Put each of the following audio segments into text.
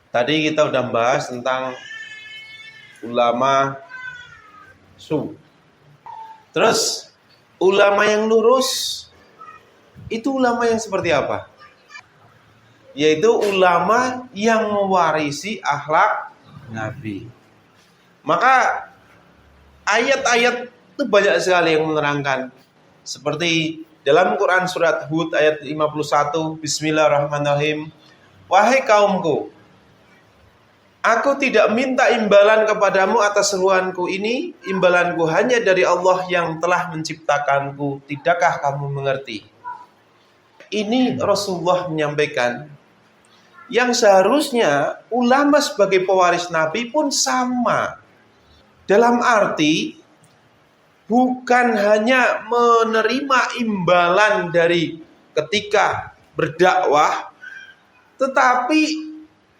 Tadi kita udah bahas tentang ulama su. Terus ulama yang lurus itu ulama yang seperti apa? Yaitu ulama yang mewarisi akhlak Nabi. Maka ayat-ayat itu banyak sekali yang menerangkan. Seperti dalam Quran surat Hud ayat 51, Bismillahirrahmanirrahim. Wahai kaumku, aku tidak minta imbalan kepadamu atas seruanku ini. Imbalanku hanya dari Allah yang telah menciptakanku. Tidakkah kamu mengerti? Ini Rasulullah menyampaikan yang seharusnya ulama sebagai pewaris Nabi pun sama. Dalam arti bukan hanya menerima imbalan dari ketika berdakwah, tetapi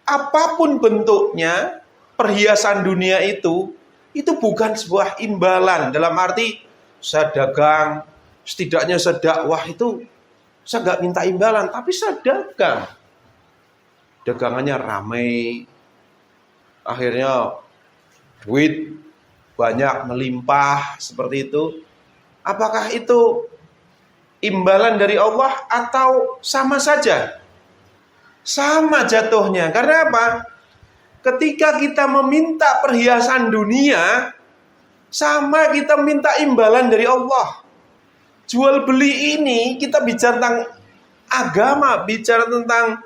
apapun bentuknya perhiasan dunia itu bukan sebuah imbalan. Dalam arti saya dagang, setidaknya saya dakwah itu saya nggak minta imbalan, tapi saya dagang. Dagangannya ramai, akhirnya duit banyak melimpah seperti itu. Apakah itu imbalan dari Allah atau sama saja? Sama jatuhnya. Karena apa? Ketika kita meminta perhiasan dunia, sama kita minta imbalan dari Allah. Jual beli ini kita bicara tentang agama, bicara tentang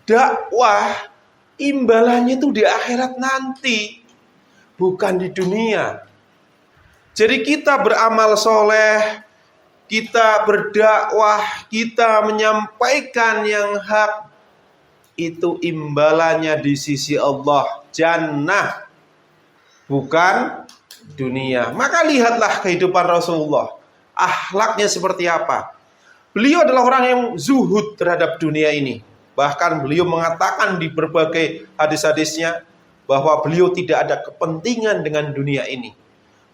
dakwah, imbalannya itu di akhirat nanti, bukan di dunia. Jadi kita beramal soleh, kita berdakwah, kita menyampaikan yang hak, itu imbalannya di sisi Allah, jannah, bukan dunia. Maka lihatlah kehidupan Rasulullah, akhlaknya seperti apa. Beliau adalah orang yang zuhud terhadap dunia ini. Bahkan beliau mengatakan di berbagai hadis-hadisnya bahwa beliau tidak ada kepentingan dengan dunia ini.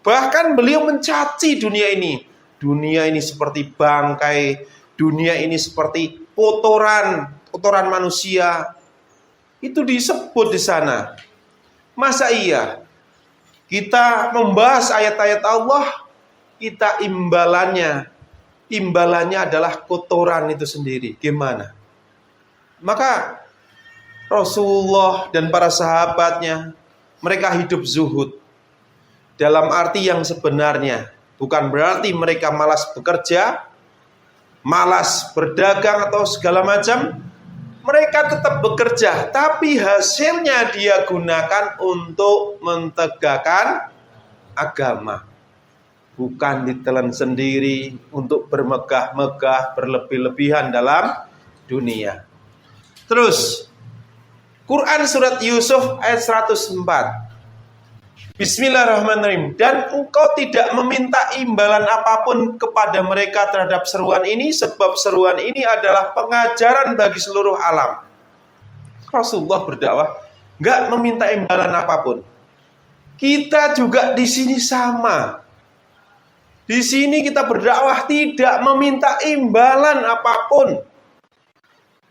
Bahkan beliau mencaci dunia ini. Dunia ini seperti bangkai, dunia ini seperti kotoran manusia. Itu disebut di sana. Masa iya kita membahas ayat-ayat Allah, kita imbalannya adalah kotoran itu sendiri. Gimana? Maka Rasulullah dan para sahabatnya, mereka hidup zuhud dalam arti yang sebenarnya. Bukan berarti mereka malas bekerja, malas berdagang atau segala macam. Mereka tetap bekerja, tapi hasilnya dia gunakan untuk mentegakkan agama. Bukan ditelan sendiri untuk bermegah-megah, berlebih-lebihan dalam dunia. Terus Quran surat Yusuf ayat 104. Bismillahirrahmanirrahim. Dan engkau tidak meminta imbalan apapun kepada mereka terhadap seruan ini, sebab seruan ini adalah pengajaran bagi seluruh alam. Rasulullah berdakwah nggak meminta imbalan apapun. Kita juga di sini sama. Di sini kita berdakwah tidak meminta imbalan apapun.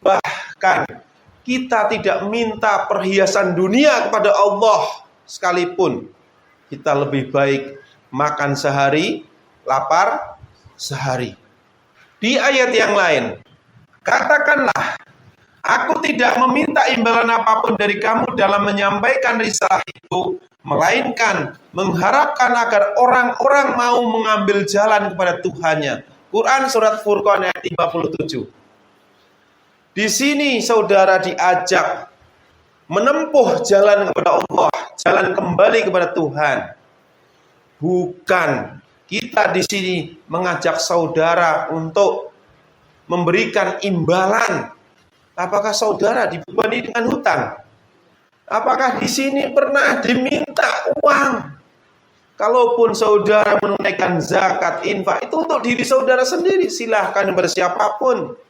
Bahkan kita tidak minta perhiasan dunia kepada Allah sekalipun. Kita lebih baik makan sehari, lapar sehari. Di ayat yang lain, katakanlah, aku tidak meminta imbalan apapun dari kamu dalam menyampaikan risalah itu, melainkan mengharapkan agar orang-orang mau mengambil jalan kepada Tuhannya. Quran surat Furqan ayat 57. Di sini saudara diajak menempuh jalan kepada Allah, jalan kembali kepada Tuhan. Bukan kita di sini mengajak saudara untuk memberikan imbalan. Apakah saudara dibebani dengan hutang? Apakah di sini pernah diminta uang? Kalaupun saudara menunaikan zakat, infak, itu untuk diri saudara sendiri, silahkan bersiapapun.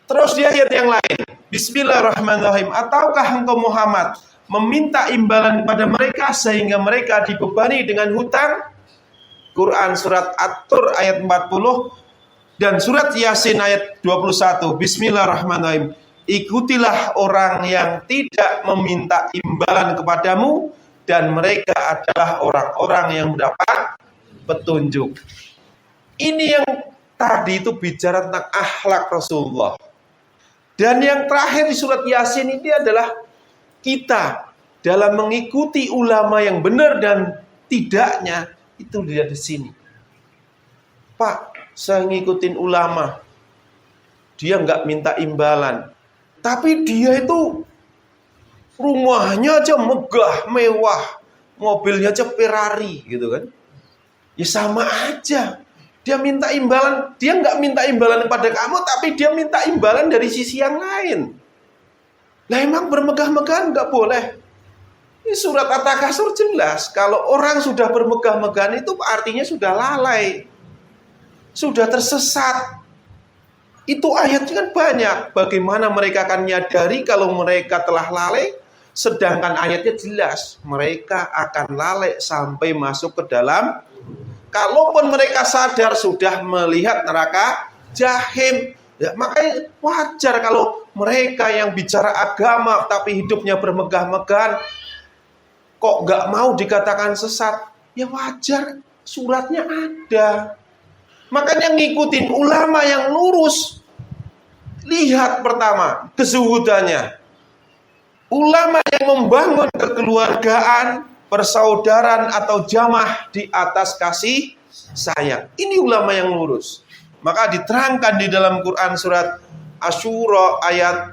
Terus di ayat yang lain, Bismillahirrahmanirrahim. Ataukah engkau Muhammad meminta imbalan kepada mereka sehingga mereka dibebani dengan hutang? Quran surat At-Tur ayat 40 dan surat Yasin ayat 21. Bismillahirrahmanirrahim. Ikutilah orang yang tidak meminta imbalan kepadamu, dan mereka adalah orang-orang yang mendapat petunjuk. Ini yang tadi itu bicara tentang akhlak Rasulullah. Dan yang terakhir di surat Yasin ini adalah kita dalam mengikuti ulama yang benar dan tidaknya itu dilihat di sini. Pak, saya ngikutin ulama, dia nggak minta imbalan, tapi dia itu rumahnya aja megah, mewah, mobilnya aja Ferrari gitu kan. Ya sama aja. Dia minta imbalan, dia nggak minta imbalan kepada kamu, tapi dia minta imbalan dari sisi yang lain. Lah emang bermegah-megahan nggak boleh. Ini surat At-Takasur jelas, kalau orang sudah bermegah-megahan itu artinya sudah lalai, sudah tersesat. Itu ayatnya kan banyak. Bagaimana mereka akan menyadari kalau mereka telah lalai? Sedangkan ayatnya jelas, mereka akan lalai sampai masuk ke dalam. Kalaupun mereka sadar sudah melihat neraka jahim, ya makanya wajar kalau mereka yang bicara agama tapi hidupnya bermegah-megahan kok nggak mau dikatakan sesat. Ya wajar, suratnya ada. Makanya ngikutin ulama yang lurus. Lihat pertama kezuhudannya. Ulama yang membangun kekeluargaan, persaudaraan atau jamaah di atas kasih sayang. Ini ulama yang lurus. Maka diterangkan di dalam Quran surat Asy-Syura ayat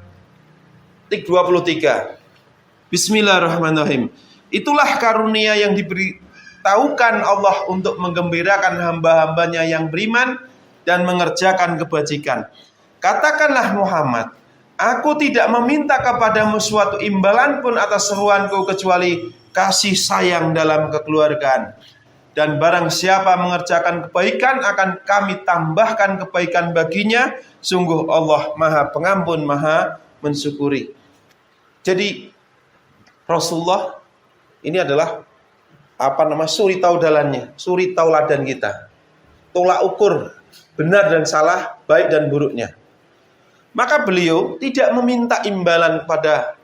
23. Bismillahirrahmanirrahim. Itulah karunia yang diberitahukan Allah untuk menggembirakan hamba-hambanya yang beriman dan mengerjakan kebajikan. Katakanlah Muhammad, aku tidak meminta kepadamu suatu imbalan pun atas seruanku kecuali kasih sayang dalam kekeluargaan. Dan barang siapa mengerjakan kebaikan akan kami tambahkan kebaikan baginya. Sungguh Allah Maha Pengampun, Maha Mensyukuri. Jadi Rasulullah ini adalah suri tauladannya, suri tauladan kita. Tolak ukur benar dan salah, baik dan buruknya. Maka beliau tidak meminta imbalan kepada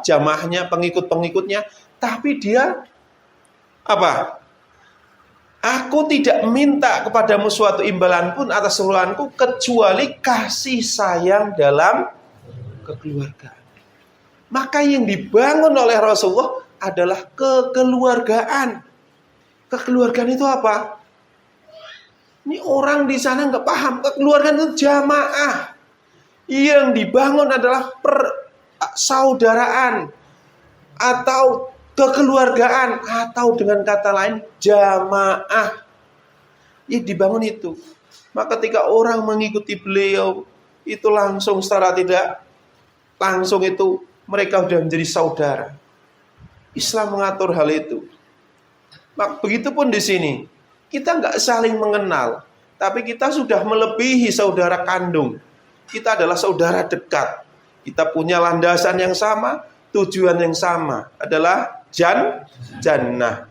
jamaahnya, pengikut-pengikutnya, tapi dia aku tidak minta kepadamu suatu imbalan pun atas seruanku kecuali kasih sayang dalam kekeluargaan. Maka yang dibangun oleh Rasulullah adalah kekeluargaan. Kekeluargaan itu apa? Ini orang di sana nggak paham. Kekeluargaan itu jamaah. Yang dibangun adalah persaudaraan atau kekeluargaan, atau dengan kata lain jamaah. Yang dibangun itu. Maka ketika orang mengikuti beliau itu langsung secara tidak langsung itu mereka sudah menjadi saudara. Islam mengatur hal itu. Maka begitupun di sini kita nggak saling mengenal, tapi kita sudah melebihi saudara kandung. Kita adalah saudara dekat. Kita punya landasan yang sama, tujuan yang sama, adalah jannah.